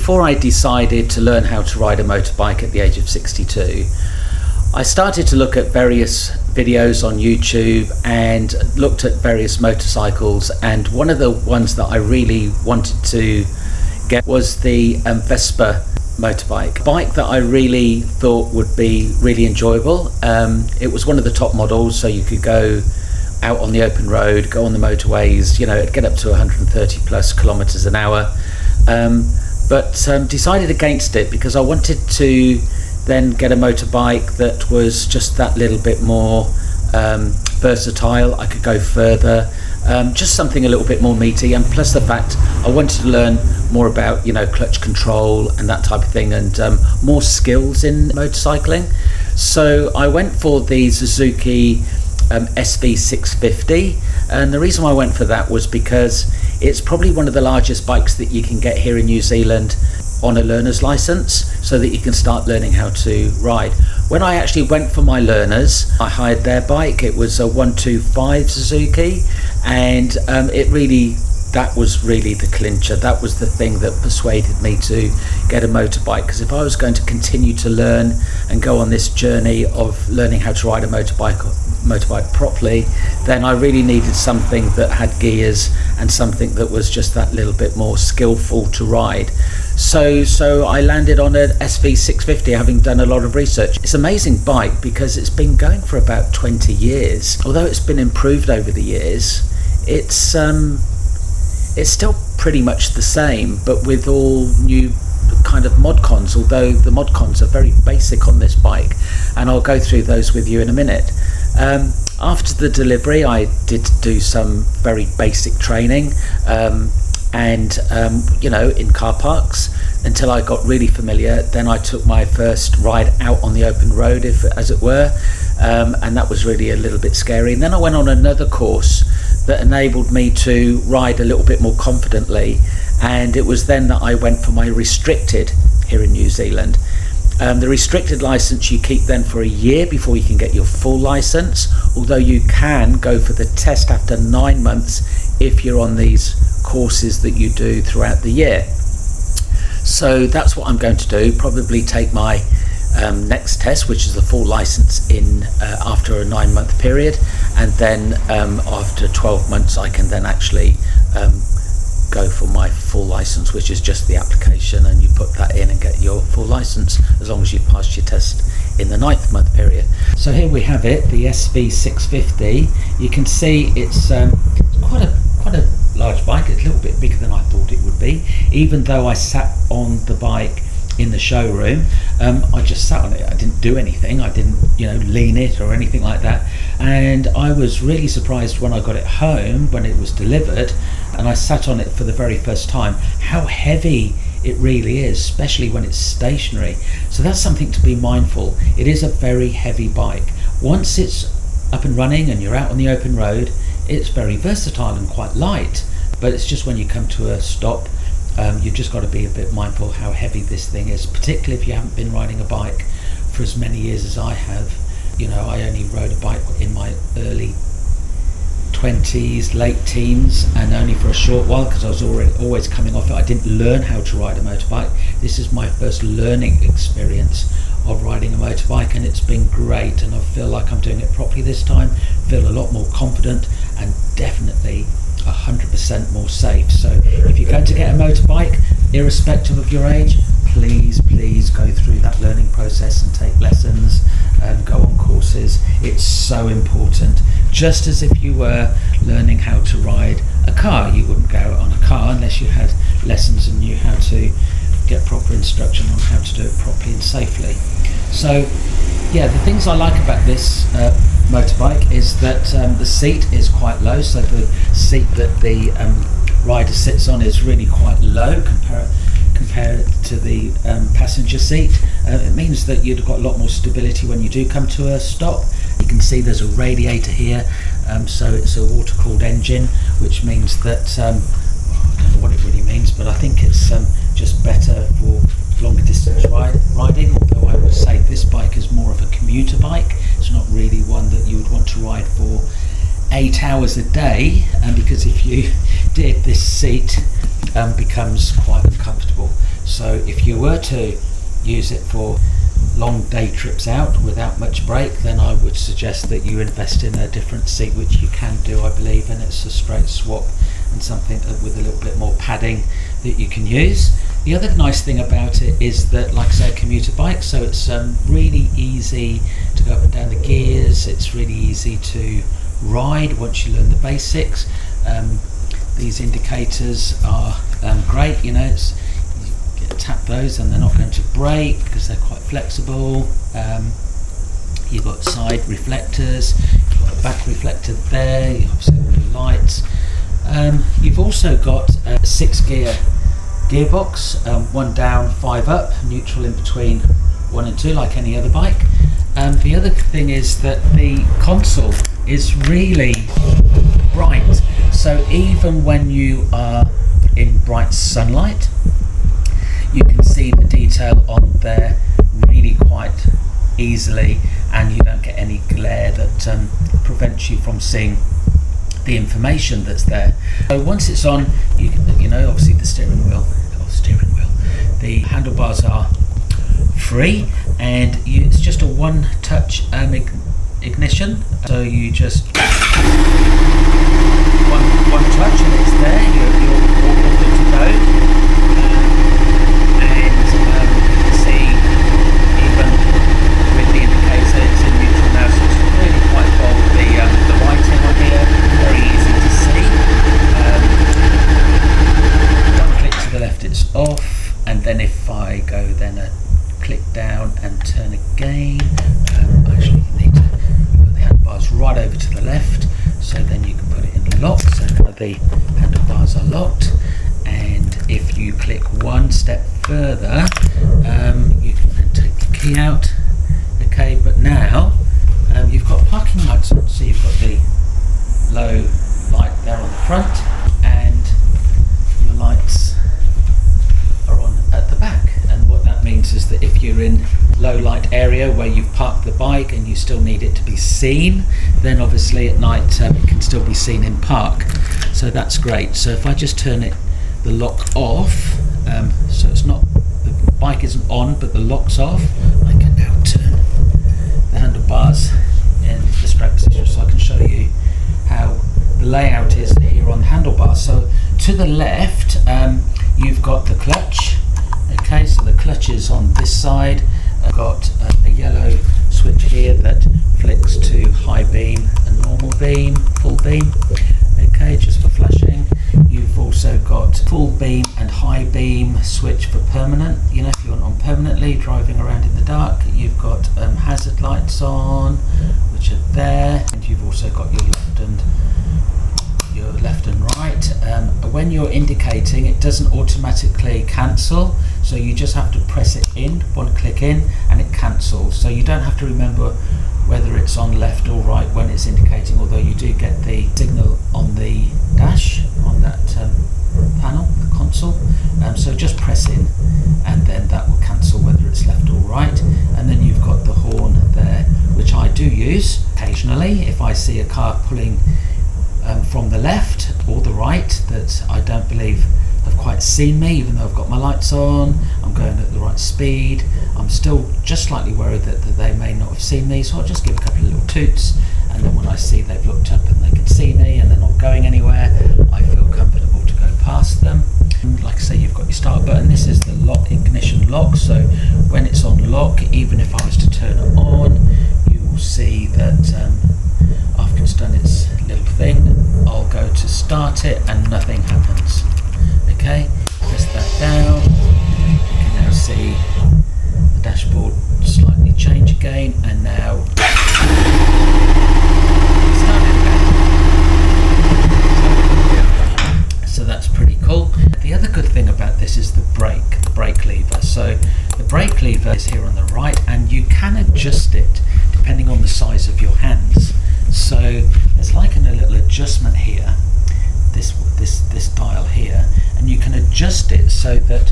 before I decided to learn how to ride a motorbike at the age of 62, I started to look at various videos on YouTube and looked at various motorcycles, and one of the ones that I really wanted to get was the Vespa motorbike. A bike that I really thought would be really enjoyable. It was one of the top models, so you could go out on the open road, go on the motorways, it'd get up to 130 plus kilometers an hour. But decided against it because I wanted to then get a motorbike that was just that little bit more versatile. I could go further, just something a little bit more meaty, and plus the fact I wanted to learn more about clutch control and that type of thing, and more skills in motorcycling. So I went for the Suzuki SV650, and the reason why I went for that was because it's probably one of the largest bikes that you can get here in New Zealand on a learner's license, so that you can start learning how to ride. When I actually went for my learners, I hired their bike. It was a 125 Suzuki, and that was really the clincher. That was the thing that persuaded me to get a motorbike, because if I was going to continue to learn and go on this journey of learning how to ride a motorbike properly, then I really needed something that had gears and something that was just that little bit more skillful to ride. So I landed on an SV650, having done a lot of research. It's an amazing bike because it's been going for about 20 years. Although it's been improved over the years, it's still pretty much the same, but with all new kind of mod cons, although the mod cons are very basic on this bike, and I'll go through those with you in a minute. After the delivery, I did do some very basic training, in car parks until I got really familiar. Then I took my first ride out on the open road, as it were, and that was really a little bit scary. And then I went on another course that enabled me to ride a little bit more confidently, and it was then that I went for my restricted here in New Zealand. The restricted license you keep then for a year before you can get your full license, although you can go for the test after 9 months if you're on these courses that you do throughout the year. So that's what I'm going to do, probably take my next test, which is the full license after a 9-month period, and then after 12 months I can then actually go for my full license, which is just the application, and you put that in and get your full license as long as you've passed your test in the 9th month period. So here we have it, the SV650. You can see it's quite a large bike. It's a little bit bigger than I thought it would be, even though I sat on the bike in the showroom. I just sat on it. I didn't do anything. I didn't lean it or anything like that, and I was really surprised when I got it home, when it was delivered and I sat on it for the very first time, how heavy it really is, especially when it's stationary. So that's something to be mindful. It is a very heavy bike. Once it's up and running and you're out on the open road, it's very versatile and quite light, but it's just when you come to a stop, you've just got to be a bit mindful how heavy this thing is, particularly if you haven't been riding a bike for as many years as I have. I only rode a bike in my early 20s, late teens, and only for a short while because I was always coming off it. I didn't learn how to ride a motorbike. This is my first learning experience of riding a motorbike, and it's been great, and I feel like I'm doing it properly this time. Feel a lot more confident and definitely 100% more safe. So if you're going to get a motorbike, irrespective of your age, please go through that learning process and take lessons and go on courses. It's so important. Just as if you were learning how to ride a car, you wouldn't go on a car unless you had lessons and knew how to get proper instruction on how to do it properly and safely. So yeah, the things I like about this motorbike is that the seat is quite low, so the seat that the rider sits on is really quite low compared to the passenger seat. It means that you've got a lot more stability when you do come to a stop. You can see there's a radiator here, so it's a water-cooled engine, which means that I don't know what it really means, but I think it's just better for longer distance riding, although I would say this bike is more of a commuter bike. It's not really one that you would want to ride for 8 hours a day, because if you did, this seat becomes quite uncomfortable. So if you were to use it for long day trips out without much brake, then I would suggest that you invest in a different seat, which you can do, I believe, and it's a straight swap and something with a little bit more padding that you can use. The other nice thing about it is that, like I say, a commuter bike, so it's really easy to go up and down the gears. It's really easy to ride once you learn the basics. These indicators are great, you know, tap those and they're not going to break because they're quite flexible. You've got side reflectors, you've got a back reflector there, you obviously all your lights. You've also got a 6-gear gearbox, 1 down, 5 up, neutral in between 1 and 2 like any other bike. The other thing is that the console is really bright, so even when you are in bright sunlight, you can see the detail on there really quite easily, and you don't get any glare that prevents you from seeing the information that's there. So once it's on, you know, obviously the steering wheel, the handlebars are free, and it's just a one-touch ignition. So you just one touch and it's there. You're all good to go. Then if I go click down and turn again, actually you need to put the handlebars right over to the left, so then you can put it in lock. So now the handlebars are locked, and if you click one step further, you can then take the key out. Okay, but now you've got parking lights on, so you've got the low light there on the front, and your lights are on at the back. And what that means is that if you're in low light area where you've parked the bike and you still need it to be seen, then obviously at night it can still be seen in park. So that's great. So if I just turn the lock off, so it's not, the bike isn't on but the lock's off, I can now turn the handlebars in the straight position, so I can show you how the layout is here on the handlebars. So to the left, you've got the clutch. Okay, so the clutch is on this side. I've got a yellow switch here that flicks to high beam and normal beam, full beam. Okay, just for flashing. You've also got full beam and high beam switch for permanent. You know, if you want on permanently driving around in the dark. You've got hazard lights on, which are there, and you've also got your left and right. When you're indicating, it doesn't automatically cancel, so you just have to press it in, one click in, and it cancels. So you don't have to remember whether it's on left or right when it's indicating, although you do get the signal on the dash, on that panel, the console. So just press in, and then that will cancel whether it's left or right. And then you've got the horn there, which I do use occasionally if I see a car pulling from the left or the right that I don't believe have quite seen me, even though I've got my lights on, I'm going at the right speed, I'm still just slightly worried that they may not have seen me, so I'll just give a couple of little toots, and then when I see they've looked up and they can see me and they're not going anywhere, I feel comfortable to go past them. And like I say, you've got your start button. This is the lock, ignition lock, so when it's on lock, even if I was to turn it on, you will see that after it's done its little thing, I'll go to start it and nothing happens. Okay, press that down, you can now see the dashboard slightly change again, and now so that's pretty cool. The other good thing about this is the brake lever. So the brake lever is here on the right, and you can adjust it depending on the size of your hands. So there's like a little adjustment here, this dial here, and you can adjust it so that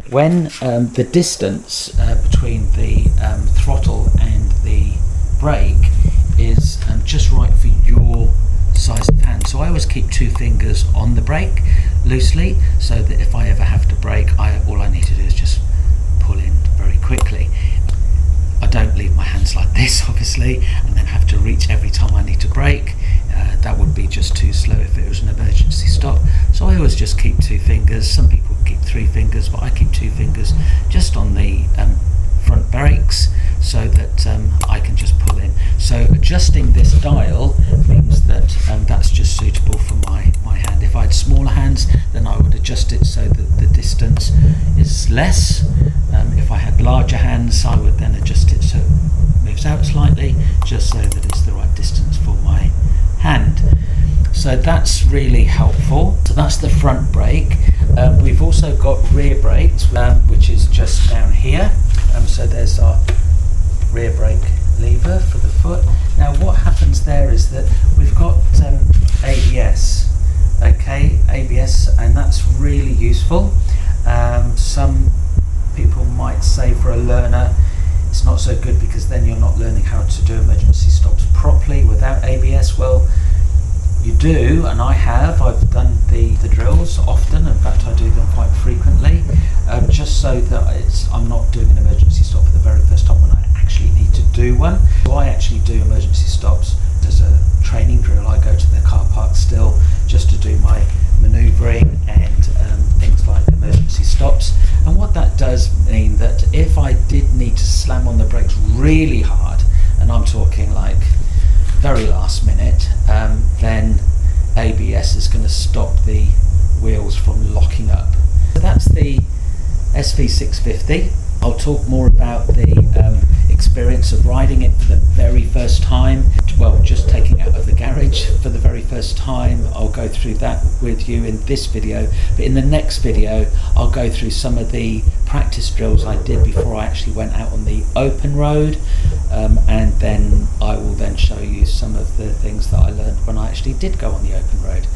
when the distance between the throttle and the brake is just right for your size of hand. So I always keep 2 fingers on the brake loosely, so that if I ever have to brake, all I need to do is just pull in very quickly. I don't leave my hands like this, obviously, and then have to reach every time I need to brake. That would be just too slow if it was an emergency stop. So I always just keep 2 fingers. Some people keep 3 fingers, but I keep 2 fingers just on the front brakes, so that I can just pull in. So adjusting this dial means that that's just suitable for my hand. If I had smaller hands, then I would adjust it so that the distance is less. If I had larger hands, I would then adjust it so it moves out slightly, just so that it's the right distance for my hand. So that's really helpful. So that's the front brake. We've also got rear brakes, which is just down here. So there's our rear brake lever for the foot. Now what happens there is that we've got ABS, okay, ABS, and that's really useful. Some people might say for a learner it's not so good, because then you're not learning how to do emergency stops properly without ABS. Well, you do, and I've done the drills often. In fact, I do them quite frequently, just so that I'm not doing an emergency stop for the very first time when I actually need to do one. So I actually do emergency stops as a training drill. I go to the car park still just to do my manoeuvring and things like emergency stops. And what that does mean that if I did need to slam on the brakes really hard, and I'm talking like very last minute, then ABS is going to stop the wheels from locking up. So that's the SV650. I'll talk more about the experience of riding it for the very first time, well, just taking it out of the garage for the very first time. I'll go through that with you in this video, but in the next video I'll go through some of the practice drills I did before I actually went out on the open road, and then I will then show you some of the things that I learned when I actually did go on the open road.